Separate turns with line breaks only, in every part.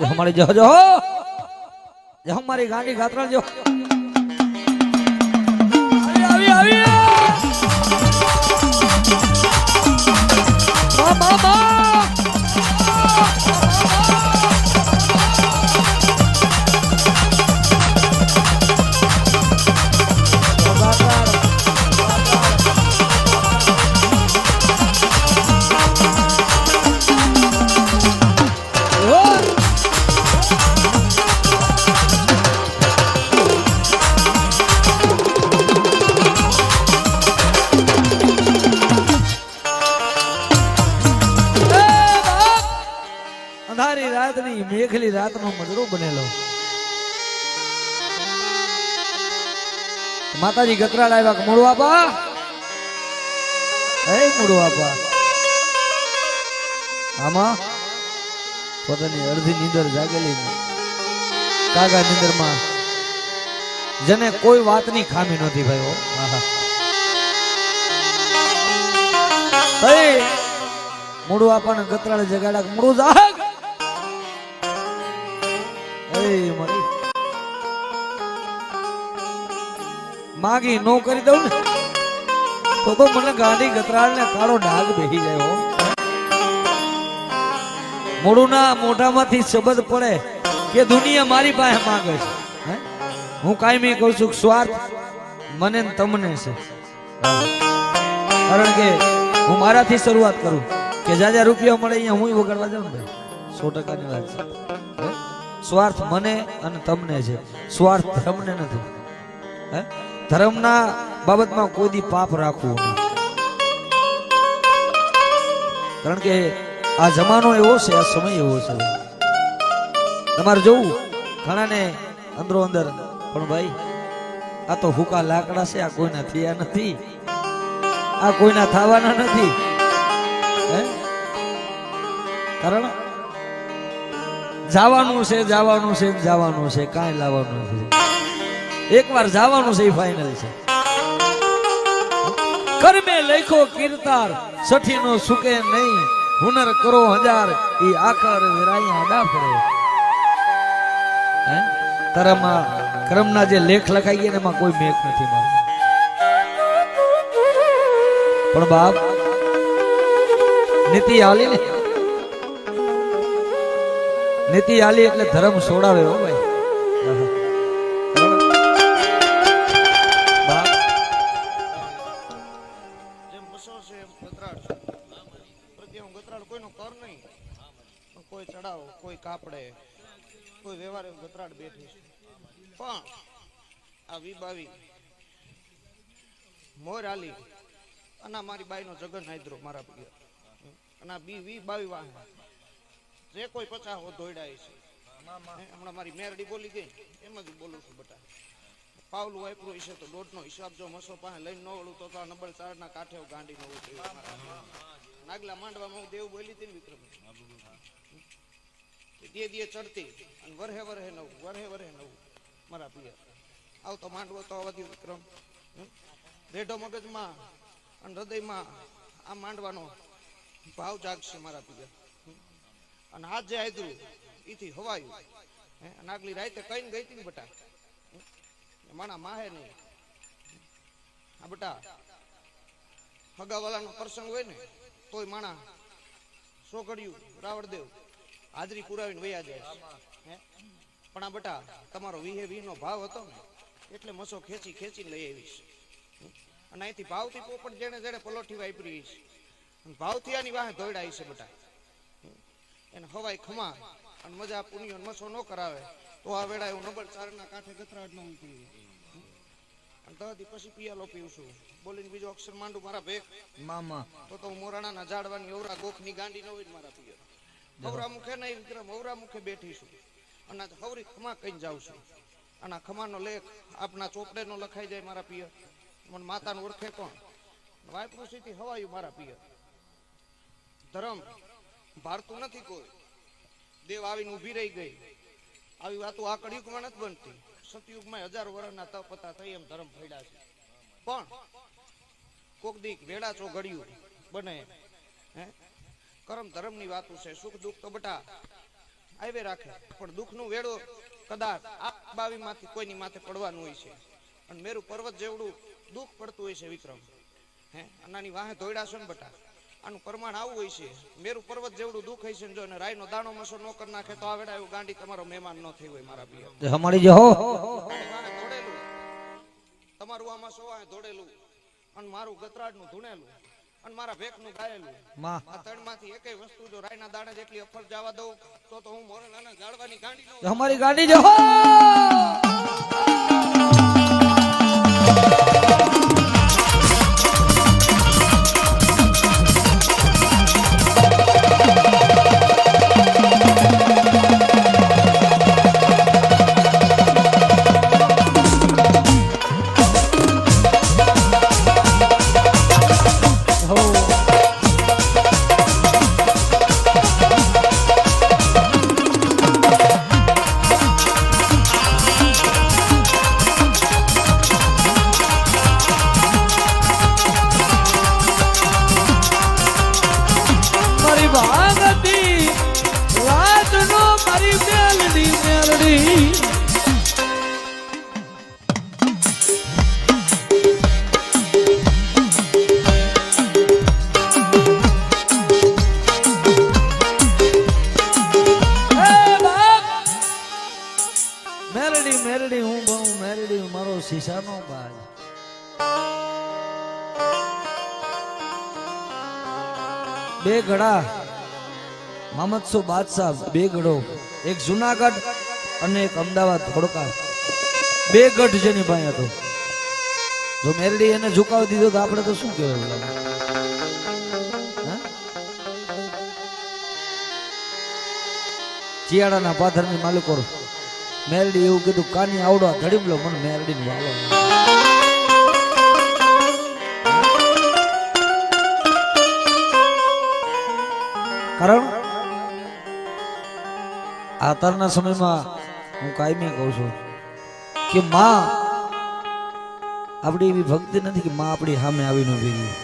हमारी जो जो हमारी गाड़ी गात्रा जो आवी आवी मामा अंधारी रात नहीं मेघली रात नो मजरो बनेलो माताजी गतराड़ आव्या के मोड़वा बा ए मोड़वा बा आमा પોતાની અડધી નીંદર જાગેલી કાગા નીંદર માં જેને કોઈ વાતની ખામી નથી ભાઈ હો એ મોડવા પણ ગતરાળ જગાડા મોડું જાગ મરી માગી નો કરી દઉં ને તો મને ગાડી ગતરાળ ને કાળો ડાઘ બેહી જાય હો મોડું ના મોઢામાંથી શબ્દ પડે કે દુનિયા મારી પાસે માંગે છે હું કાયમી કહું છું સ્વાર્થ મને ને તમને છે કારણ કે હું મારાથી શરૂઆત કરું કે જાજા રૂપિયા મળે અહીંયા હું વગાડવા જાઉં ને 100% ની વાત છે સ્વાર્થ મને અને તમને છે સ્વાર્થ ધર્મને નથી ધર્મના બાબતમાં કોઈ દી પાપ રાખવું કારણ કે આ જમાનો એવો છે આ સમય એવો છે તમારે જોવું ઘણાને અંદરો અંદર પણ ભાઈ આ તો હુકા લાકડા છે આ કોઈના થયા નથી આ કોઈના થવાના નથી કારણ જવાનું છે જવાનું છે જવાનું છે કાંઈ લાવવાનું નથી એકવાર જવાનું છે એ ફાઇનલ છે કર્મે લખો કીર્તાર સઠી નો સુકે નહીં હુનર કરો હજાર ઈ આખર વિરાઈ આડા પડે તારામાં કર્મના જે લેખ લખાઈ ગયા એમાં કોઈ મેક નથી મારે પણ બાપ નીતિ આલી ને નીતિ આલી એટલે ધર્મ છોડાવે હો ભાઈ
કોઈ ચડાવ કોઈ કાપડે કોઈ વ્યવહારે ગતરાડ બેઠી પણ આ વીબાવી મોર આલી અને મારી બાઈ નો જગન હાઈદ્રો મારા પિયર અને બી વીબાવી વાહ જે કોઈ 50 દોડાય છે હમણાં મારી મેરડી બોલી ગઈ એમ જ બોલું છું બટા પાવલું વાપરું છે તો દોઢ નો હિસાબ જો મસો પાસે લઈને ન વળું તો આ નંબર 4 ના કાંઠે ગાંડી નો નાગલા માંડવામાં હું દેવ બોલી હતી ને વિક્રમ દીએ ચડતી અને વરહે નવું મારા પિયર આવતો માંડવો તો વધ્યું વિક્રમ રેઢો મગજમાં અને હૃદયમાં આ માંડવાનો ભાવ જાગશે મારા પિયર અને હાથ જે આદરું એથી હવાયું અને આગલી રાતે કઈને ગઈ હતી ને બટા માણા માહે નહીં આ બટા હગાવાલાનો પ્રસંગ હોય ને તોય માણા સોગડ્યું રાવણદેવ હાજરી પુરાવીને વયા જાય પણ આ બટા તમારો 20 નો ભાવ હતો ને એટલે મસો ખેંચીને લઈ આવીશ અને અહીંથી ભાવથી પોપટ જેને જેને પલોઠી વાપરી છે ભાવથી આની વાહે દોડાય છે બટા એને હવાઈ ખમા અને મજા પુનિયો મસો ન કરાવે તો આ વેળા હું નંબર 4 ના કાંઠે ગતરાડ ન ઉતરી અને તહથી પછી પિયાલો પીવું છું બોલીને બીજો અક્ષર માંડું મારા ભેગ
મામા
તો હું મોરાણાના ઝાડવાની અવરા ગોખની ગાંડી ન હોય મારા પિયર હવરા મુખે નહીં વિક્રમ હવરા મુખે બેઠી છું અને હવરી ખમા કઈ જાઉં છું અને ખમાનો લેખ આપના ચોપડે નો લખાઈ જાય મારા પિયર મને માતાને ઓળખે કોણ વાયપરું સીધી હવાયું મારા પિયર ધર્મ ભારતું નથી કોઈ દેવ આવીને ઊભી રહી ગઈ આવી વાતો આ કળિયુગમાં નથી બનતી સતયુગમાં 1000 વર્ષના તપતા થઈ એમ ધર્મ ફેડ્યા છે પણ કોક દીક વેડા ચો ઘડ્યું બને હે કરમ ધર્મની વાતો છે સુખ દુઃખ તો બટા આવે રાખે પણ દુઃખનું વેળો કદાચ આ બાવીમાંથી કોઈની માથે પડવાનું હોય છે અને મેરુ પર્વત જેવડું દુઃખ પડતું હોય છે વિક્રમ હે આનાની વાહે ધોયડા છે ને બટા આનું પ્રમાણ આવું હોય છે મેરુ પર્વત જેવડું દુઃખ હોય છે જો ને રાયનો દાણો મસો ન કરી નાખે તો આ વેડા એવું ગાંડી તમારો મહેમાન ન થઈ હોય મારા પિયર
હમાડી જો હો
આની વાહે ધોડેલું તમારું આમાં સોવાય ધોડેલું અને મારું ગતરાડનું ધૂણેલું અને મારા ભેખનું ગાયેલું
માં
આ ત્રણમાંથી એકેય વસ્તુ જો રાયના દાણે જેટલી અફર જવા દઉં તો હું મોરે નાના જાળવાની ગાંડી નો
હમારી ગાડી જો હો મેરડી હું બહુ મેરડી મારો શીશાનો બાજ બે ગડા મામદસો બાદશાહ બે ગડો એક જુનાગઢ અને એક અમદાવાદ ધોળકા બે ગઢ જેની પાસે હતો જો મેરડી એને ઝુકાવી દીધો તો આપણે તો શું કહેવાય ચિયાડાના પાથરની માલિકો મેરડી એવું કીધું કાની આવડો ધડીમલો મને મેરડી નું વાલો કારણ આતારના સમયમાં હું કાયમી કહું છું કે માં આપણી એવી ભક્તિ નથી કે માં આપણી સામે આવીને ઉભી રહી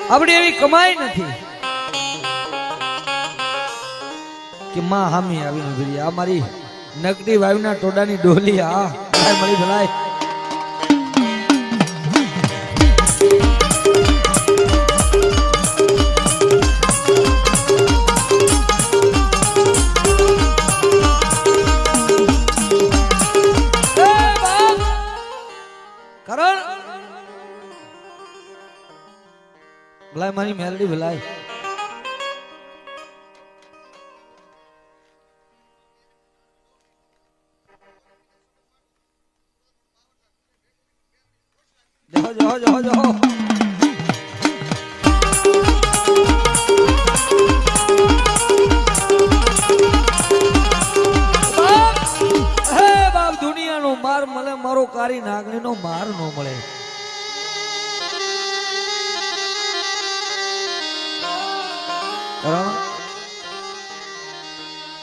આપણી એવી કમાઈ નથી કે માં હામી આવીને ઉભી રહી આ મારી નકડી વાયુના ટોડાની ડોલી આ મળી ભલાય ભલાય મારી મેલડી ભલાય જો જો જો જો હે બાપ દુનિયાનો માર મળે મારો કારી નાગણીનો માર નો મળે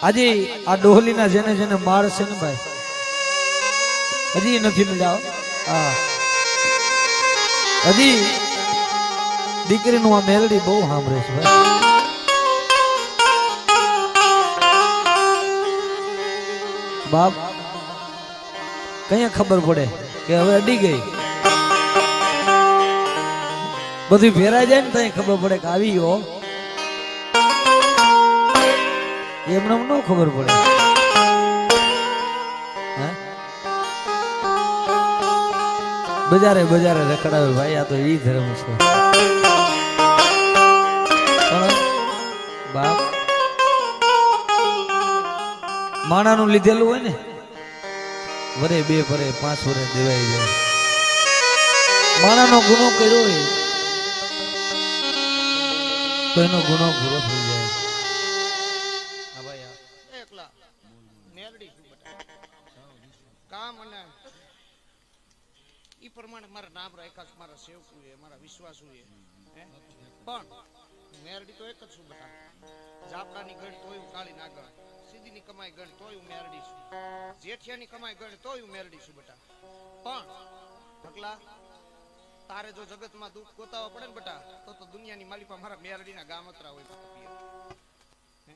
આજે આ ડોહલીના જેને જેને માર છે ને ભાઈ હજી નથી મળ્યા હા હજી દીકરીનું આ મેલડી બહુ સાંભળે છે ભાઈ બાપ કઈ ખબર પડે કે હવે અડી ગઈ બધું ફેરાઈ જાય ને તો ખબર પડે કે આવી ગયો એમને ન ખબર પડે બજારે બજારે રખડાવે ભાઈ આ તો ઈ ધર્મ છે બાપ માણાનું લીધેલું હોય ને વરે બે વરે 5 વરે દેવાઈ જાય માણાનો ગુનો કર્યો હોય તો એનો ગુનો પૂરો થઈ જાય
કામ અને ઈ પ્રમાણે મારા નામ રાખ્યા મારા સેવકુ છે મારા વિશ્વાસુ છે પણ મેરડી તો એક જ છું બેટા જાપડાની ગણ તોય હું કાળી નાગણ સીધીની કમાઈ ગણ તોય હું મેરડી છું જેઠિયાની કમાઈ ગણ તોય હું મેરડી છું બેટા પણ ઢગલા તારે જો જગતમાં દુઃખ ગોતાવા પડે ને બેટા તો દુનિયાની માલિપા મારા મેરડીના ગામતરા હોય બેટા પિયર. હે?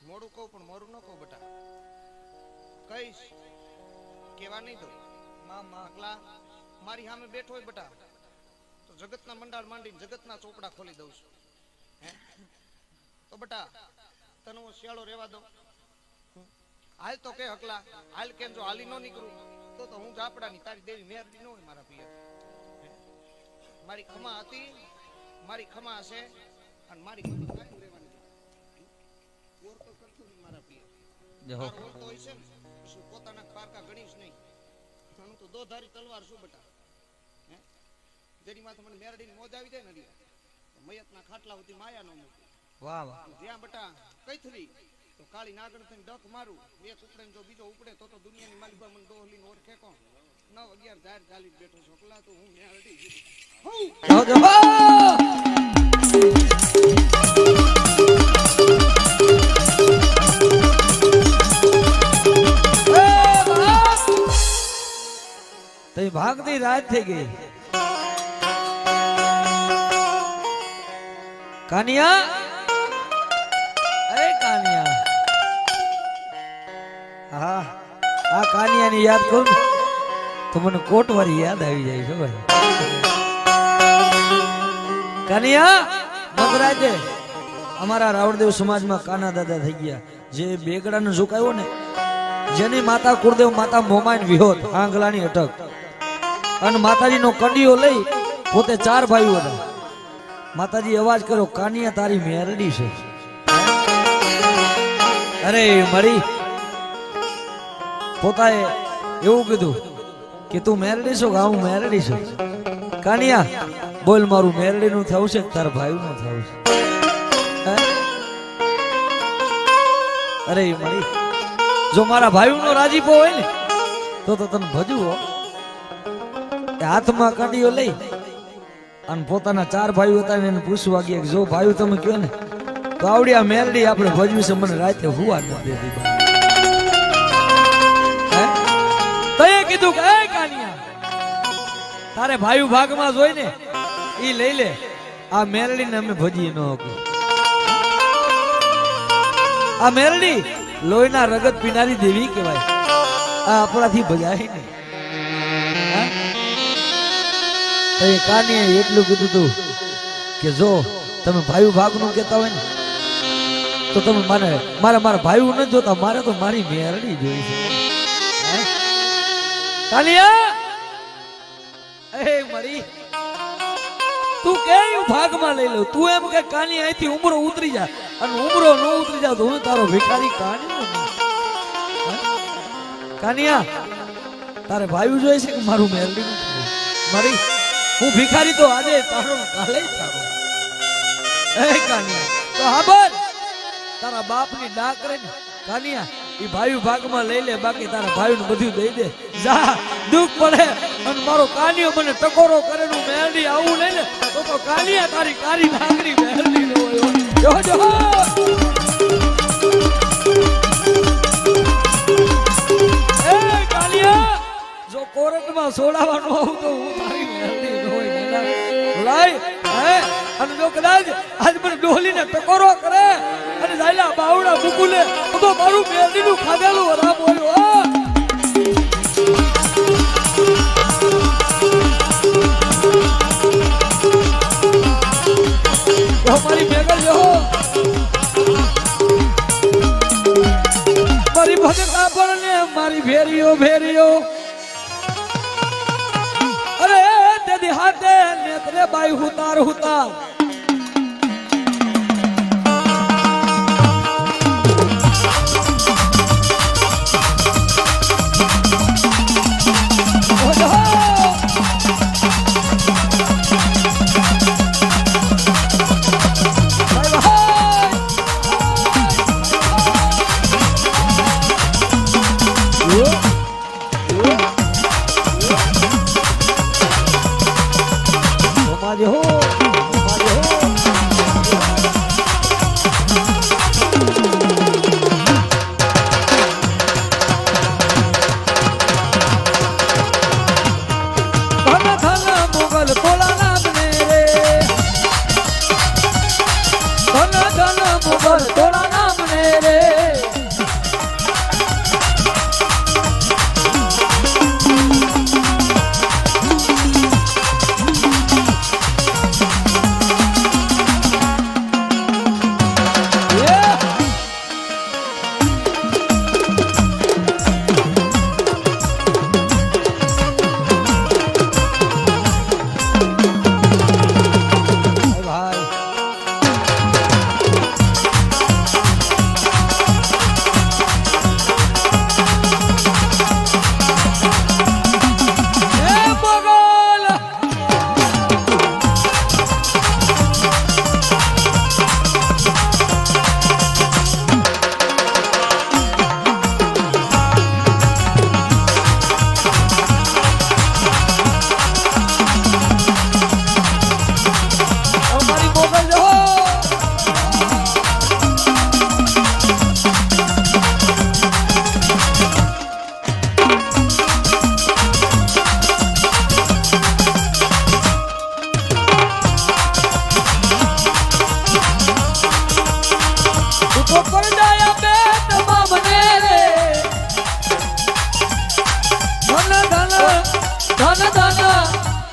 મોડું કહું પણ મોરું ન કહું બેટા, કહીશ કેવા નહીં દો. અકલા મારી સામે બેઠો હોય બેટા તો જગતના મંડાળ માંડીને જગતના ચોપડા ખોલી દઉં છું. હે? તો બેટા તને હું શિયાળો રહેવા દઉં? હાલ તો કે હકલા હાલ કેમ, જો હાલી નો નીકળું તો હું જાપડાની તારી દેવી મેરડી ન હોય મારા પિયર. મારી ખમા હતી, મારી ખમા હશે અને મારી ખમા કાયમ રહેવાની. ઓર તો કરતો નહીં મારા પિયર. ઓર તો હોય છે ને શું પોતાના પારકા ગણીશ નહીં. હું તો દોધારી તલવાર છું બેટા. હે? જેની માથે મને મેરડીની મોજ આવી જાય ને મયતના ખાટલા સુધી માયા નો મૂકે.
વાહ વાહ.
જ્યાં બેટા કઈથરી તો કાળી નાગણ થઈને ડક મારું, એક ઉપડે જો બીજો ઉપડે તો દુનિયાની માલિકા મને ડોહલીને ઓળખે કોણ? 9-11 જાહેર ચાલી બેઠો છું. અકલા તો હું મેરડી છું.
ભાગતી રાત થઈ ગઈ. કાનિયા, અરે કાનિયા, હા આ કાનિયાની યાદ કરું તો મને કોટવારી યાદ આવી જાય છે ભાઈ. કાનિયા, મગરાજે અમારા રાવણદેવ સમાજમાં કાના દાદા થઈ ગયા. જે બેગડાને ઝુકાયો ને, જેની માતા કુળદેવ માતા મોમાઈન વિહોત આંગલાની અટક અને માતાજીનો કંડિયો લઈ પોતે 4 ભાઈઓ હતા. માતાજી અવાજ કર્યો, કાનિયા તારી મેરડી છે. અરે મળી પોતાએ એવું કીધું કે તું મેરડી છો? કે હું મેરડી છું. કાનિયા બોલ, મારું મેરડી નું થવું છે તારા ભાઈ નું થવું છે? અરે મળી જો મારા ભાઈ નો રાજીપો હોય ને તો તને ભજવો. હાથમાં કાંડીઓ લઈ અને પોતાના 4 ભાઈઓ હતા એને પૂછવા ગયા કે જો ભાઈઓ તમે કહો ને તો આવડી આ મેરડી આપણે ભજવી છે, મને રાતે હુવા ન દેતી. તયે કીધું કે એ કાનિયા, તારે ભાઈઓ ભાગમાં જોઈ ને ઈ લઈ લે, આ મેરડીને અમે ભજીએ ન હકો. આ મેરડી લોહીના રગત પીનારી દેવી કહેવાય. આ આપણાથી ભજાય નહીં. કાનિયાએ એટલું કીધું તું કે જો તમે ભાઈ ભાગનું કહેતા હોય ને તો તમે મારા ભાઈ ન જોતા, મારે તો મારી મેરડી જોઈ છે. કાનિયા, એ મરી તું કે ભાગમાં લઈ લો. તું એમ કે કાનિયા અહીંથી ઉમરો ઉતરી જા, અને ઉમરો ન ઉતરી જા તો હું તારો ભિખારી કાનિયો. કાનિયા, તારે ભાઈ જોઈ છે કે મારું મેરડી મારી? હું ભિખારી તો આજે તારો કાલે થારો. એ કાનિયા તો હાબર તારા બાપની ડા કરે ને કાનિયા, ઈ ભાઈ ભાગમાં લઈ લે, બાકી તારા ભાઈનું બધું દઈ દે. જા, દુઃખ પડે અને મારો કાનિયો મને ટકોરો કરે નું મેરડી આવું લઈ લે તો કાનિયા તારી કારી નાગરી મેરડી નો હોય. જો જો એ કાનિયા, જો કોર્ટમાં છોડાવવાનો આવું તો હું તારી મેરડી નો હોય. લાય હે, અને જો કદાચ આજ મને ડોલીને ટકોરો કરે અને જાયલા બાવડા મુકુલે તો મારું મેરડીનું ખાધેલું હરામ હોય. મારી ભેગલ જો મારી ભગતા પર ને મારી ભેરીઓ ભેરીઓ. અરે તેદી હાથે નેત્રે બાઈ હુતાર હુતાર.
ધન મુગલ થોડા નામ ને રે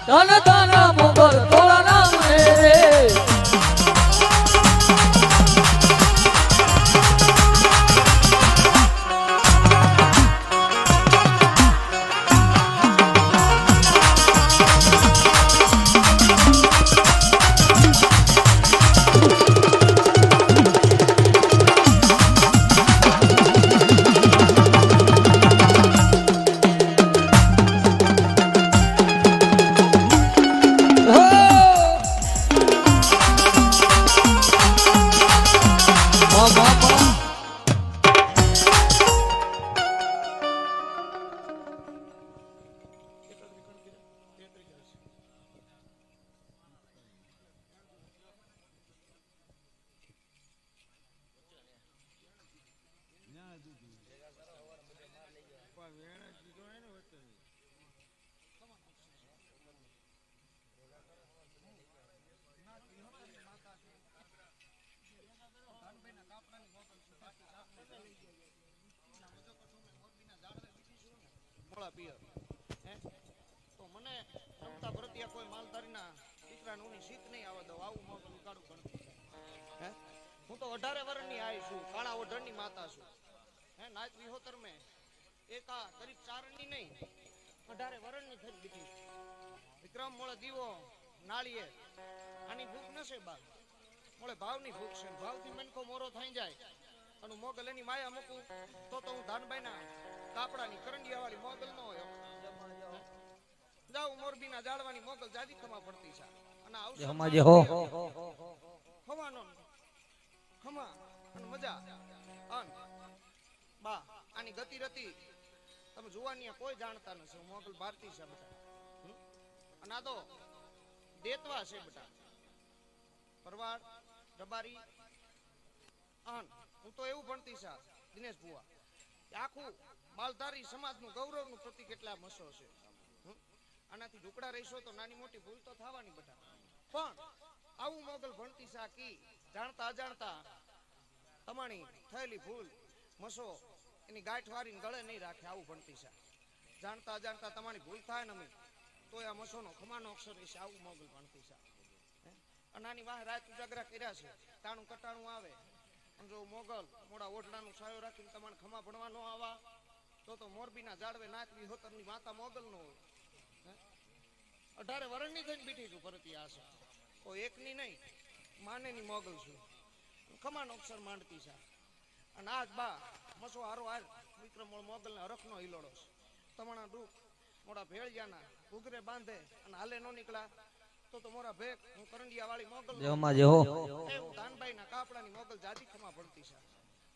ધન ધન મુગલ થોડા નામ ને રે
મોળા પિયર હે તો મને રમતા ભરતિયા કોઈ માલધારીના દીકરાને ઉની શીત નહીં આવે દઉં આવું મોગલ ઉકાળું ગણતી હે હું તો 18 વર્ષની આવી છું કાળા ઓઢણની માતા છું હે નાચ વિહોતર મેં એકા ગરીબ ચારણની નહીં 18 વર્ષની થઈ દીધી વિક્રમ મોળે દીવો નાળીએ આની ભૂખ નશે બા મોળે ભાવની ભૂખ છે ભાવથી મનકો મોરો થઈ જાય અને મોગલ એની માયા મૂકું તો હું ધાનબાઈના કાપડાની કરંડિયાવાળી મોગલ ન હોય જાઉં મોરબીના જાળવાની મોગલ જાજી ખમા પડતી છે અને આવશે
હમાજે હો
ખવાનો ખમા અને મજા અન બા આની ગતિ રતી તમે જોવાની કોઈ જાણતા નથી મોગલ ભારતી છે બેટા અને આ તો દેતવા છે બેટા પરવાડ રબારી અન હું તો એવું ભણતી છે દિનેશ બુઆ આખું માલધારી સમાજનું ગૌરવનું પ્રતીક એટલા મસો છે આનાથી ઢુકડા રહીશો તો નાની મોટી ભૂલ તો થવાની બેટા પણ આવું મોગલ ભણતી છે કી જાણતા અજાણતા તમારી થયેલી ભૂલ મસો એની ગાંઠ વારીને ગળે નહીં રાખે આવું ભણતી છે જાણતા અજાણતા તમારી ભૂલ થાય ને તો આ મસોનો ખમાનો અક્ષર રહેશે આવું મોગલ ભણતી છે અને આની વાહ રાત ઉજાગરા કર્યા છે તાણું કટાણું આવે જો મોગલ મોડા ઓઢડાનું છાયો રાખીને તમારે ખમા ભણવા ન આવા તો મોરબીના જાળવે નાચ વિહોતરની માતા મોગલ નો હોય 18 વર્ષની થઈને બેઠી છું ફરતી આ છે કોઈ એકની નહીં માનેની મોગલ છું ખમાનો અક્ષર માંડતી છે અને આજ બા મસો હારો હાર વિક્રમ મોગલને હરખનો હિલોડો છે તમારા દુઃખ મોડા ભેળિયાના ઘૂઘરે બાંધે અને હાલે નો નીકળ્યા તો મોરા ભેગ હું કરંડિયા વાળી મોગલ
જેમાં જે હો
એવું ધાનભાઈ ના કાપડાની મોગલ જાજી ખમા પડતી છે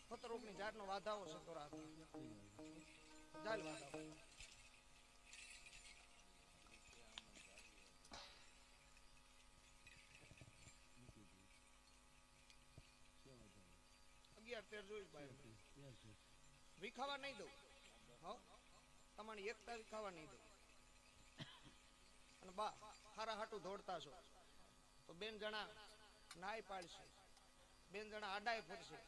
ફતરોગની ઝાડનો વાધાવો છે તો રાત જાલ વાધાવો 11-13 જોઈ ભાઈ વિખાવા નહીં દઉં હો તમારી એકતા વિખાવા નહીં દઉં અને બા હારા હાટું દોડતા છો તો બેન જણા નાય પાડશે બેન જણા આડાય ફરશે,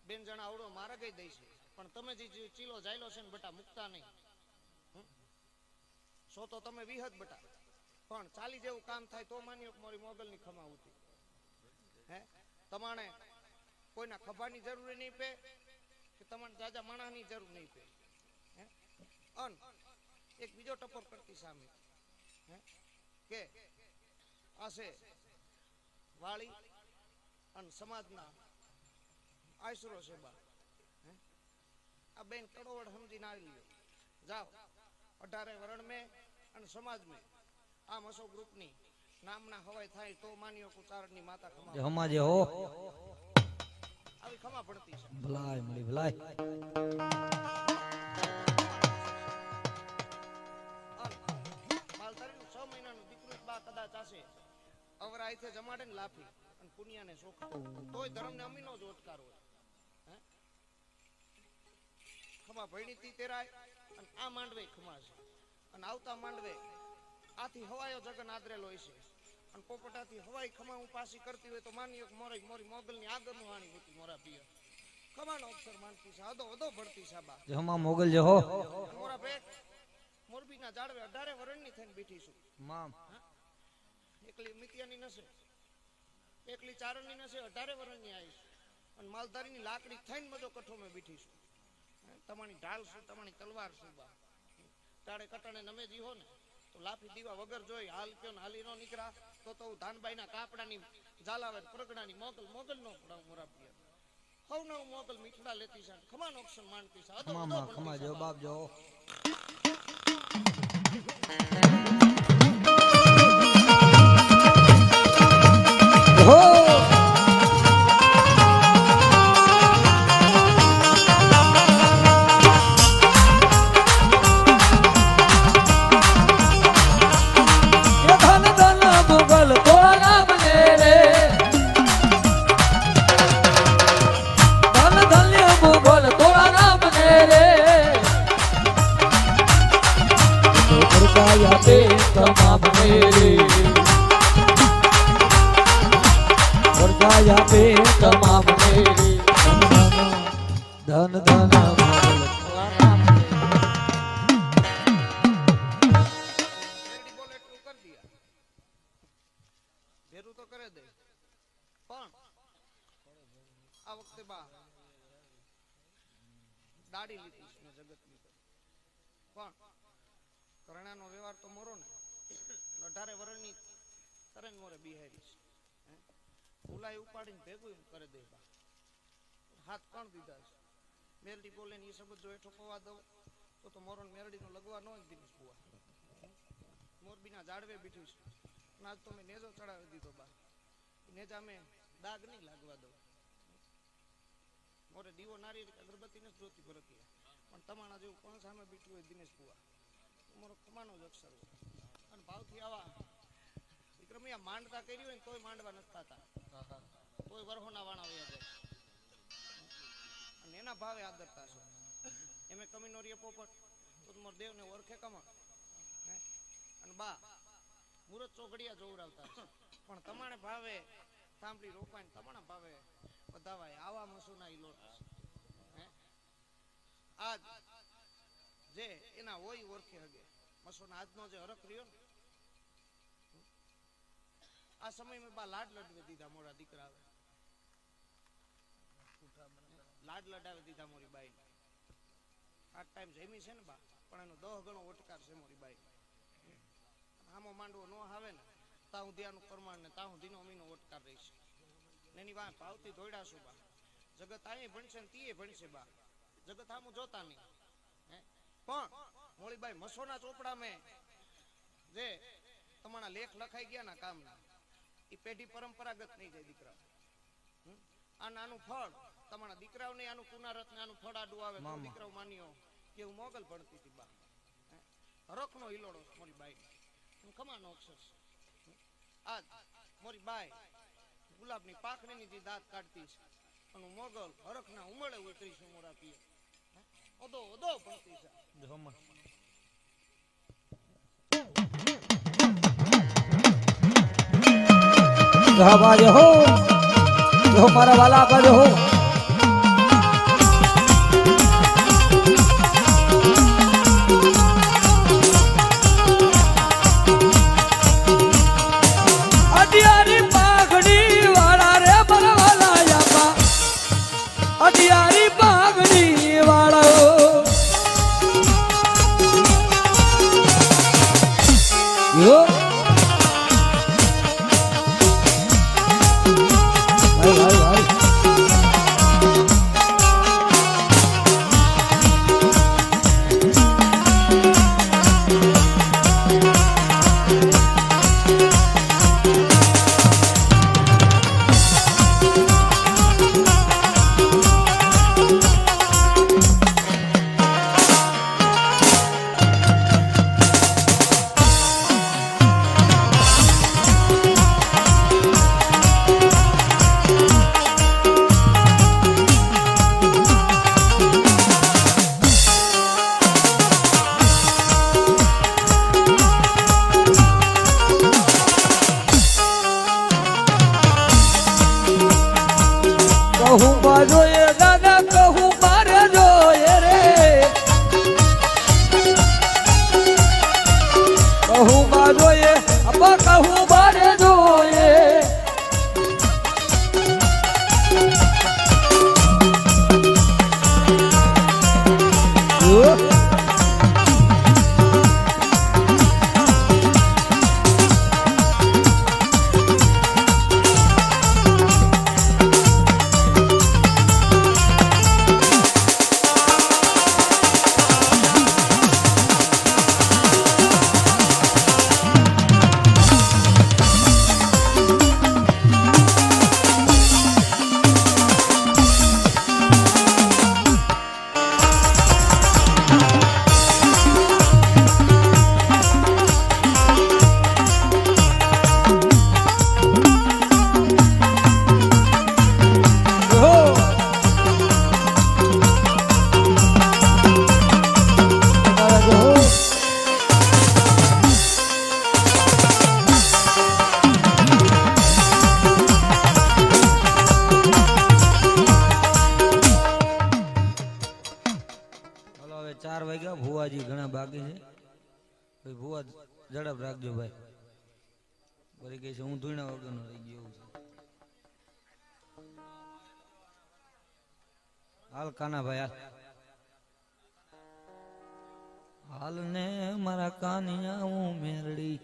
બેન જણા આવડો માર્ગે દેશે, પણ તમે જે ચીલો જાયલો છે ને બટા મૂકતા નહીં. સો તો તમે વિહત બટા, પણ ચાલી જેવું કામ થાય તો માન્યો મારી મોગલની ખમા ઉતી. હે તમારે કોઈના ખભાની જરૂર નહીં પે કે તમારે જાજા માણાની જરૂર નહીં પે. હે અન એક બીજો ટપોર કરતી સામે હે કે આશે વાળી અને સમાજના આશરો છે બા. હે આ બેન કડોવડ સમજીને આવી લ્યો. જાઓ 18 વરણ મેં અને સમાજ મેં આ મસો ગ્રુપની નામના હવાય થાય તો માન્યો કુચારણની માતા ખમા
હમાજે હો
આવી ખમા પડતી છે.
ભલાય મળી ભલાય.
માલધારીનું 6 મહિનાનું દીકરું બા કદાચ આશે અવરા આઈથે જમાડે ને લાફી અને પુનિયાને શોખ તોય ધર્મને અમીનો જ ઓટકાર હોય. હે ખમા ભયણી તી તેરાય અને આ માંડવે ખમા છે અને આવતા માંડવે આથી હવાયો જગન આદરેલો હોય છે અને પોપટાથી હવાઈ ખમા હું પાછી કરતી હોય તો માનીયો કે મોરી મોરી મોગલની આગળનું વાણી હતી મોરા પિયર ખમાનો અક્ષર માનતી છે અદો અદો ભરતી સાબા
હમા મોગલ જે હો
મોરા ભેગ મોરબીના જાળવે 18 વરણની થઈને બેઠી છું.
મામ
એકલી મિતિયાની નસે, એકલી ચારણની નસે 18 વરણની આવી અને માલધારીની લાકડી થઈને મજો કઠો મેં બેઠી છું. તમારી ઢાલ શું, તમારી તલવાર શું બા. તાળે કટાણે નમે જીહો ને તો લાફી દીવા વગર જોઈ હાલ કયો ને હાલી નો નીકળા તો ધાનબાઈના કાપડાની ઝાલાવે પ્રગડાની મોગલ મોગલ નો પડાવ મોરા પિયર હવ નવ મોગલ મીઠડા લેતી છે ખમાનો અક્ષર માનતી છે અદો અદો
ખમા જો બાપ જો
તમામ મેરે વરદાયા પે તમામ મેરે
ધન ધન
રેડી બોલે એટલું કરી દિયા ભેરું તો કરે દે પણ આ વખતે બા દાડી લીધી છે મેં જગતની પણ કરણાનો વ્યવહાર તો મોરો ને 18 વરણની તરેન મોરે બિહારી છે. ફૂલાઈ ઉપાડીને ભેગું એમ કરે દે બા હાથ કણ દીધા છે. મેરડી બોલે ને એ શબ્દ જો હેઠો પવા દઉં તો મોરો મેરડીનો લગવા ન જ દિનેશ બુઆ મોરબીના જાડવે બેઠી છે અને આજ તો મેં નેજો ચડાવી દીધો બા. નેજા મેં દાગ નહીં લાગવા દઉં. મોરે દીવો નારી અગરબત્તી ને જોતી ભરતી પણ તમારા જેવું કોણ સામે બેઠું હોય દિનેશ બુઆ મારો ખમાનો જ અક્ષર હોય અને ભાવથી આવા વિક્રમિયા માંડતા કરી હોય ને તોય માંડવા નથી થતા તોય વરહોના વાણા વયા જાય અને એના ભાવે આદરતા છે. એમે કમીનો રે પોપટ તો તમારા દેવને ઓળખે કમા અને બા મુરત ચોઘડિયા જોવરાવતા છે પણ તમારે ભાવે તાંબડી રોપાય ને તમારા ભાવે બધાવાય આવા મસુના ઈ લોટ હે આજ જે એના હોય ઓળખે હગે મસોના આજનો જે હરખ રહ્યો ને આ સમયમાં બા લાડ લડવે દીધા મોરા દીકરા આવે લાડ લડાવી દીધા મોરી બાઈ આ ટાઈમ જમી છે ને બા પણ એનો 10 ગણો ઓટકાર છે મોરી બાઈ. આમો માંડવો નો આવે ને તા હું ધ્યાનનું પ્રમાણ ને તા હું ધીનો અમીનો ઓટકાર રહીશ એની વાહ પાવતી દોડાશું બા. જગત આય ભણશે ને તીએ ભણશે બા. જગત આમું જોતા નહીં પણ મોળીબાઈ મસોના ચોપડા મેં જે તમારા લેખ લખાઈ ગયા ના કામના એ પેઢી પરંપરાગત નહીં જાય દીકરા. આ નાનું ફળ તમારા દીકરાઓને આનું પુનરત ને આનું ફળ આડું આવે તો દીકરાઓ માન્યો કે હું મોગલ ભણતી હતી બા. હરખનો હિલોડો મોરી બાઈ ખમાનો અક્ષર આજ મોરી બાઈ ગુલાબની પાખડીની જે દાંત કાઢતી છે અને મોગલ હરખના ઉમળે ઉતરી છે મોરા પીએ ઓદો ઓદો ભણતી છે.
હો જો મારા વાલા કરજો હો
અડિયારી પાઘડી વાળા રે બરવાલા યાપા અડિયારી પાઘડી વાળા
યો ભાઈ ભાઈ ભાઈ
કહું બા જોઈએ દાદા કહું મારે જોઈએ રે કહું બા જોઈએ અબ્બા કહું મારે જોઈએ
યો ભુવાજી ઘણા બાકી છે ભાઈ ભુવા ઝડપ રાખજો ભાઈ વળી કહે છે હું ધૂણા વગરનો રહી ગયો છું હાલ કાના ભાઈ હાલ ને મારા કાનિયા હું મેરડી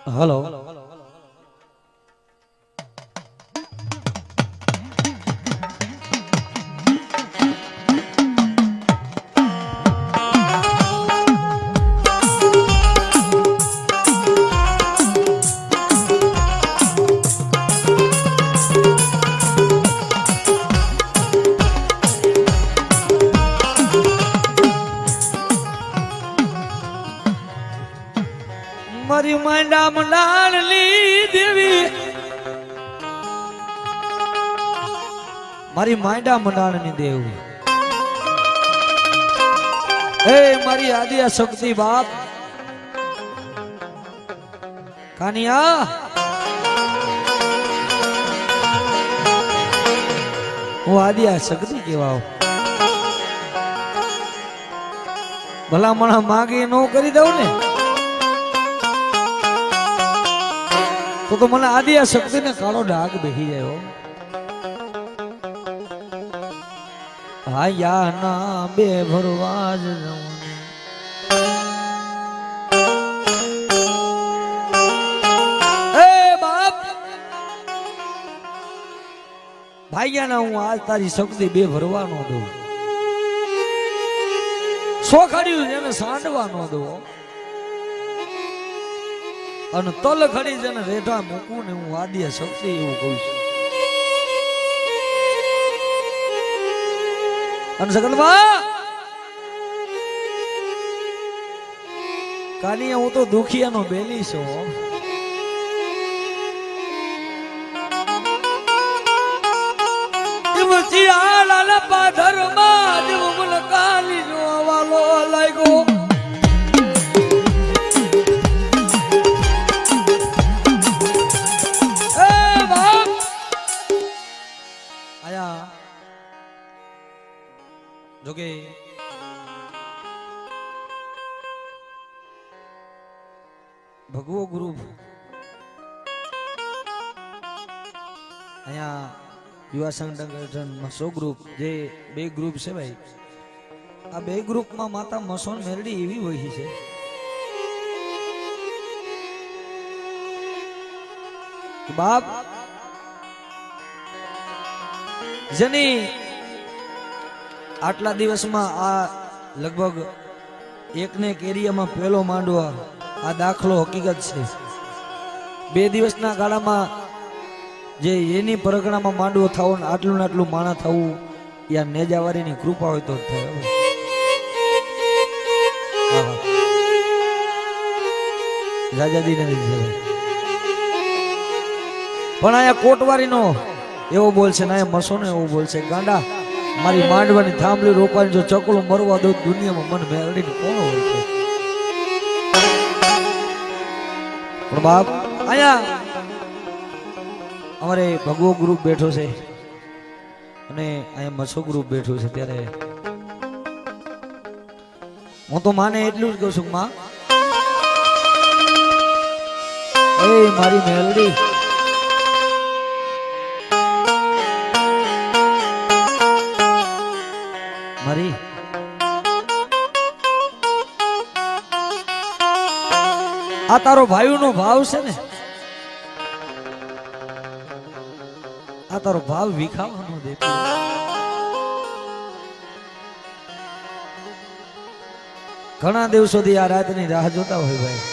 હલો મારી માંડા મંડાળની દેવી મારી માંડા મંડાળની દેવી એ મારી આદિયા શક્તિ બાપ કાનિયા હું આદિયા શક્તિ કેવાવ ભલામણા માગી ન કરી દઉં ને તો મને આદિયા શક્તિ ને કાળો ડાઘ બેસી જાય હો આયા ના બે ભરવા જ ભાગ્યા ના હું આજ તારી શક્તિ બે ભરવા નો દઉં સોખાડ્યું એને સાંડવા નો દઉં અને તલ ખડી જેને રેઢા મૂકું ને હું આદિયા શક્તિ એવું કહું છું અને સગનવા કાનિયા હું તો દુખિયાનો બેલી છું પાધરમાં જેવું મને કાલી નો વાલો લાગ્યો જોકે ભગવો ગુરુ અહીંયા યુવા સંગઠન મસો ગ્રુપ જે બે ગ્રુપ છે ભાઈ આ બે ગ્રુપમાં માતા મસોન મેરડી એવી હોય છે બાપ જેની આટલા દિવસમાં આ લગભગ એકને એક એરિયામાં પહેલો માંડવા આ દાખલો હકીકત છે 2 દિવસના ગાળામાં જે એની પરગણામાં માંડવો થવો ને આટલું ને આટલું માણા થવું યા નેજાવારીની કૃપા હોય તો થાય રાજાદી ને લીધે પણ આયા કોટવારીનો એવો બોલશે ને આયા મસોનો એવો બોલશે ગાંડા મારી માંડવાની થાંભલી રોકવાની જો ચકલું મરવા દઉં દુનિયામાં મન મેળવીને કોણ હોય છે પણ બાપ આયા અમારે ભગવો ગ્રુપ બેઠો છે અને અહીંયા મસો ગ્રુપ બેઠો છે ત્યારે હું તો માને એટલું જ કહું છું માં એ મારી મેલડી મારી આ તારો ભાઈનો ભાવ છે ને આ તારો ભાવ વિખાવાનો દેતો ઘણા દિવસોથી આ રાતની રાહ જોતા હોય ભાઈ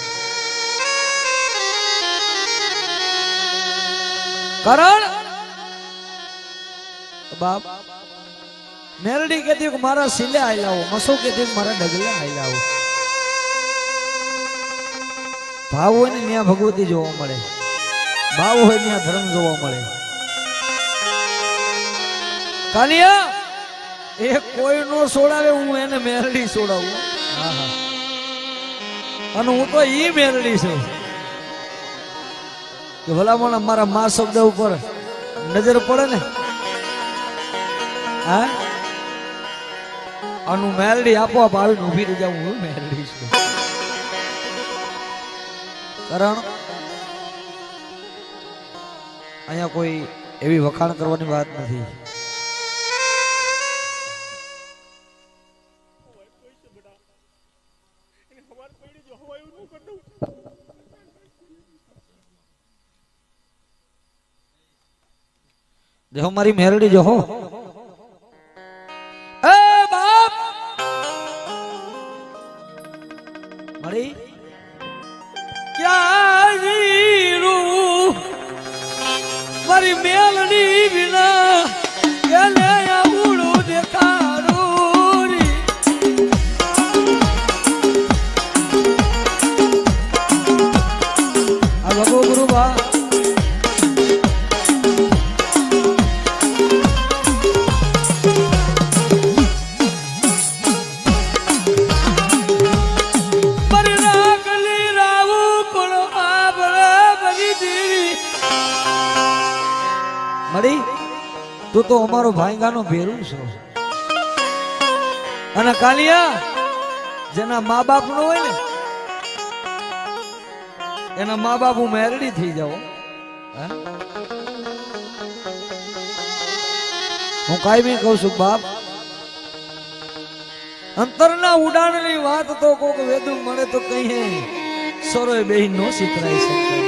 કારણ બાપ મેલડી કહેતી કે મારા સિલે આયલાવો મસો કહેતી કે મારા ડગલે આયલાવો ભાવ હોય ને ત્યાં ભગવતી જોવા મળે ભાવ હોય ત્યાં ધર્મ જોવા મળે કાલિયા એ કોઈ નો છોડાવે હું એને મેલડી છોડાવું અને હું તો ઈ મેલડી છું કે ભલામણ મારા મા શબ્દ ઉપર નજર પડે ને હા આનું મેલડી આપોઆપ આવીને ઉભી રહી જાઉં હું મેલડી છું કારણ અહીંયા કોઈ એવી વખાણ કરવાની વાત નથી દેખો મારી મેરડી જો હો એ બાપ મારી ક્યાં જીરું મારી મેલડી વિના એને આવડું દેખાડું આ ભગો ગુરુ બા મળી તું તો અમારો ભાઈગાનો ભેરું છો અને કાલિયા જેના મા બાપ નો હોય ને એના મા બાપ હું મેરડી થઈ જાઓ હું કાયમી કહું છું બાપ અંતરના ઉડાણની વાત તો કોક વેદું મળે તો કહીએ સરોય બેહી નો સિતરાઈ શકે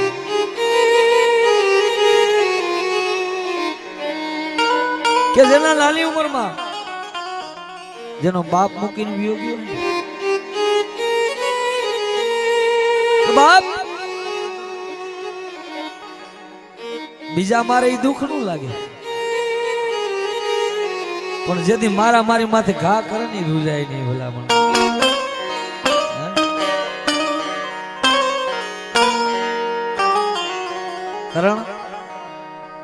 કે જેના નાની ઉંમરમાં જેનો બાપ મૂકીને વિયો ગયો બાપ બીજા મારે એ દુઃખ નું લાગે પણ જેથી મારા મારી માથે ઘા કરે ને રૂજાય નહીં ભલામણ કારણ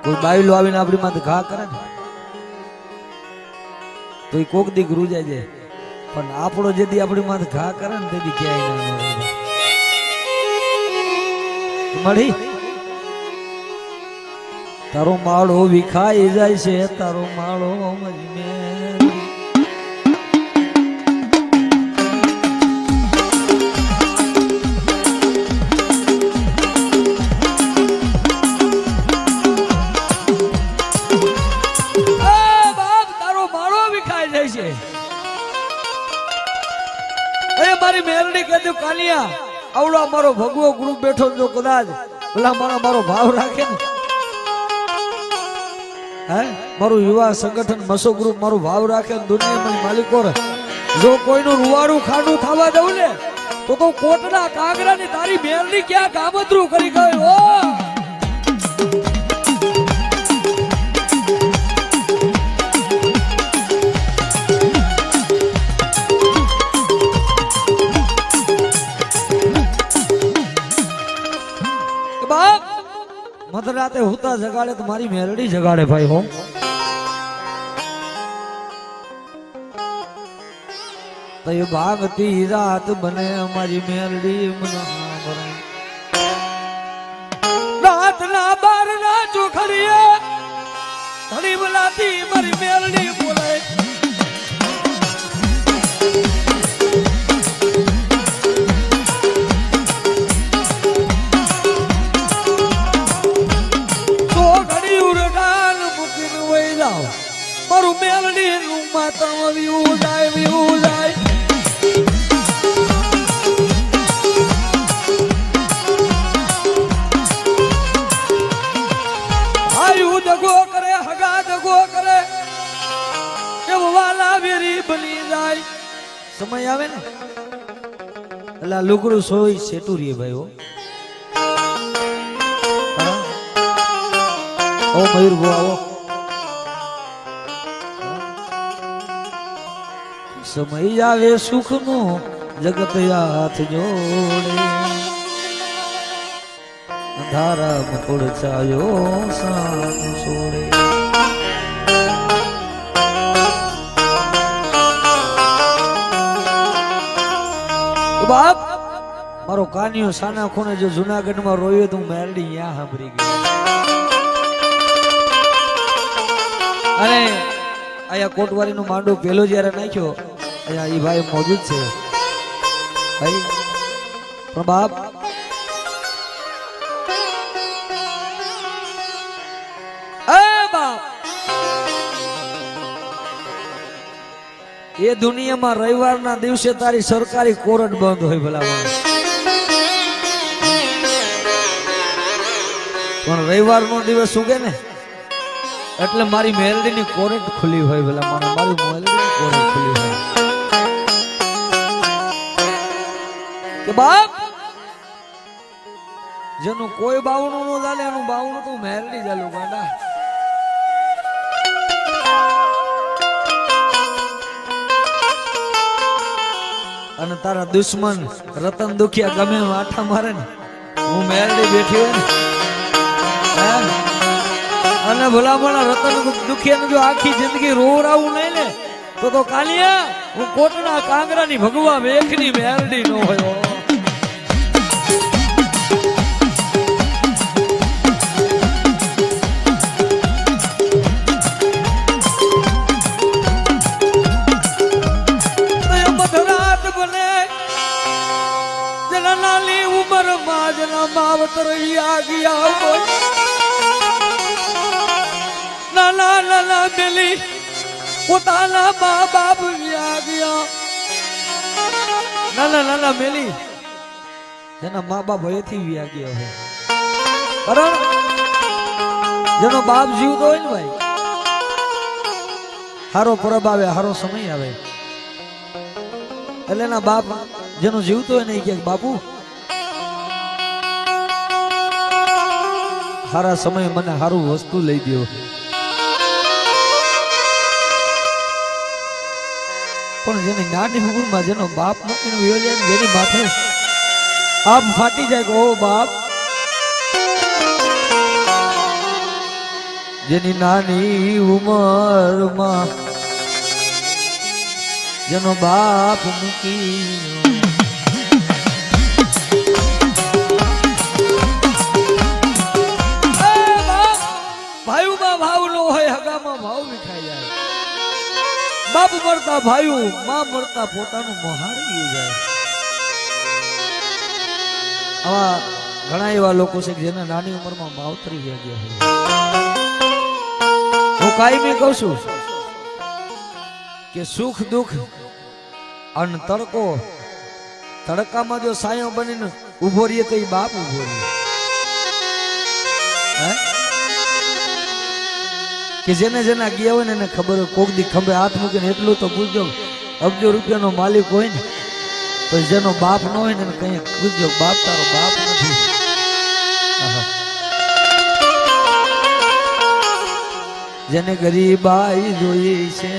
કોઈ બાયલો આવીને આપણી માથે ઘા કરે ને તો એ કોક દી રૂજાય જાય પણ આપણો જેથી આપણી માથે ઘા કરે ને તેથી ક્યાંય ના મળી તારો માળો વિખાઈ જાય છે તારો માળો મારી મેરડી કહેતું કાલિયા આવડો મારો ભગવો ગ્રુપ બેઠો જો કદાચ પેલા મારો ભાવ રાખે ને મારું યુવા સંગઠન મસો ગ્રુપ મારું ભાવ રાખે દુનિયામાં માલિકો જો કોઈનું રૂવાડું ખાડું થવા દઉં ને તો કોટના કાંગરાની તારી મેરડી ક્યાં કામતરું કરી ગયો મધરાતે હુતા જગાડે તો મારી મેરડી જગાડે ભાઈ હો તો એ ભાગતી રાત બને અમારી મેરડી રાત ના બાર ના ચોખડીએ ધડી બલાતી મારી મેરડી બોલે મારું મેલડી નું માતા વ્યૂ જાય આયુ દગો કરે હગા દગો કરે કેમ વાલા વેરી બની જાય સમય આવે ને એટલે લુગડું સોય સેટું રે ભાઈ ઓ મયુર ગો આવો સમય આવે સુખ નો જગત હાથ જોડે અંધારા મકોડ ચાયો સાથ છોડે બાપ મારો કાનિયો સાના ખૂણે જો જુનાગઢ માં રોયો તો મેરડી યા સાંભળી ગઈ અને આયા કોટવારી નું માંડો પેલો જયારે નાખ્યો અહીંયા ઈ ભાઈ મોજૂદ છે ભાઈ પણ બાપ એ દુનિયામાં રવિવારના દિવસે તારી સરકારી કોર્ટ બંધ હોય ભલા પણ રવિવાર નો દિવસ ઉગે ને એટલે મારી મેલડી ની કોર્ટ ખુલી હોય ભલા મારી મેલડી ની કોર્ટ ખુલી હોય કે બાપ જેનું કોઈ બાવણું નો ચાલે એનું બાવણું તું મેલડી ચાલુ ગાંડા અને તારા દુશ્મન રતન દુખિયા ગમે આઠા મારે ને હું મેરડી બેઠી હોય ને અને ભલામણા રતન દુખિયા જો આખી જિંદગી રોવરાવું નહીં ને તો કાલિયા હું કોટના કાંગરાની ભગવા વેખની મેરડી નો હોય
નાની ઉંમર માં જ ના માવતર ગયા હોય નાના નાના બેલી પોતાના મા બાપ ગયા નાના નાના મેલી
જેના મા બાપ હવેથી વ્યા ગયા હોય કારણ જેનો બાપ જીવતો હોય ને ભાઈ હારો પરબ આવે હારો સમય આવે એટલે એના બાપ જેનો જીવતો હોય ને એ કે બાપુ હારા સમય મને હારું વસ્તુ લઈ દો પણ જેની નાની ઉંમરમાં જેનો બાપ મૂકીને વયો જાય ને જેની માથે આપ ફાટી જાય કે ઓ બાપ જેની નાની ઉંમરમાં જેનો બાપ મૂકી
ભાઈઓમાં ભાવ નો હોય હગામાં ભાવ વિખાઈ જાય બાપ મળતા ભાઈઓ માં મળતા પોતાનું મોહારી જાય
આવા ઘણા એવા લોકો છે કે જેના નાની ઉંમરમાં માવતરી ગયા હોય હું કાયમી કહું છું કે સુખ દુઃખ અને તડકો તડકામાં જો સાયો બનીને ઉભો રહીએ તો એ બાપ ઉભો રહીએ કે જેને જેના ગયા હોય ને એને ખબર હોય કોક દી ખંભે હાથ મૂકીને એટલું તો પૂછજો અબજો રૂપિયાનો માલિક હોય ને તો જેનો બાપ ન હોય ને એને કઈ પૂછજો બાપ તારો બાપ નથી જેને ગરીબાઈ જોઈ છે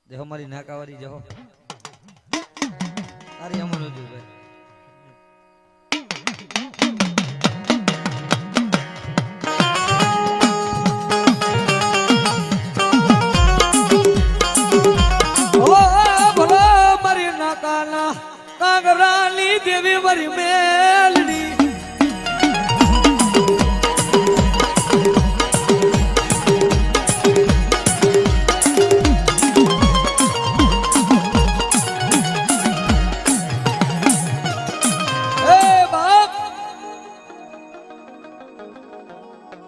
દેહો મારી નાકાવારી જહો તારી અમર જો ભાઈ
કાગરાની દેવી મારી મેલડી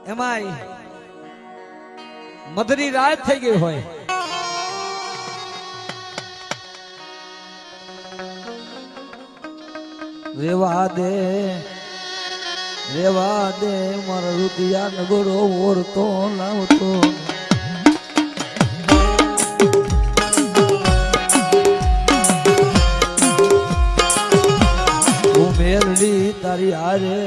એમાંય મધરી રાત થઈ ગઈ હોય રેવા દે મારા રૂપિયા નગરો ઓરતો લાવતો હું મેલડી તારી હારે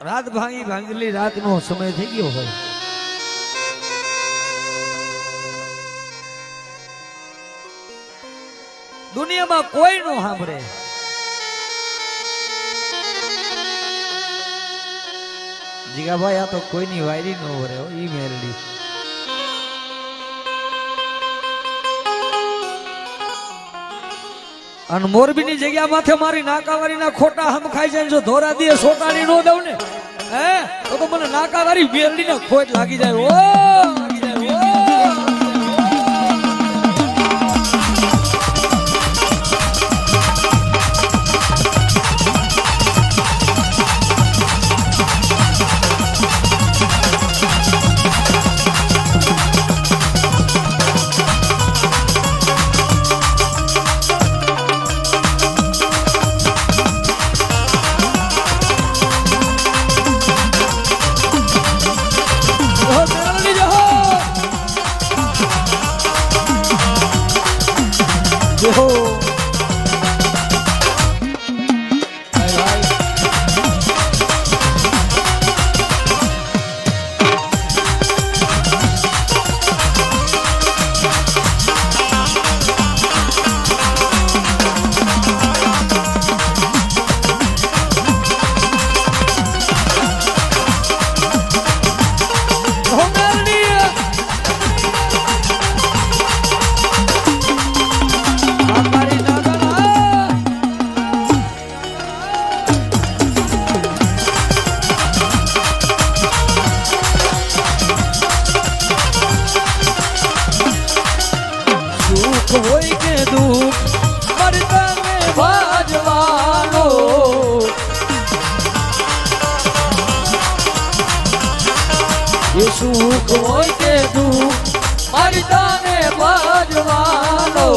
રાત ભાંગેલી રાત નો સમય થઈ ગયો હોય દુનિયામાં કોઈ નો સાંભળે જીગાભાઈ આ તો કોઈની વાયરી નો વરે ઈ મેલડી અને મોરબીની જગ્યા માથે મારી નાકાવારી ના ખોટા હમ ખાઈ જાય જો ધોરા દીએ સોટાડી નો દઉં ને હે તો મને નાકાવારી મેલડી ને ખોટ લાગી જાય ઓ
સુખ હોય કે દુઃખ મરતાને ભાજવાનો એ સુખ હોય કે દુઃખ મરતાને ભાજવાનો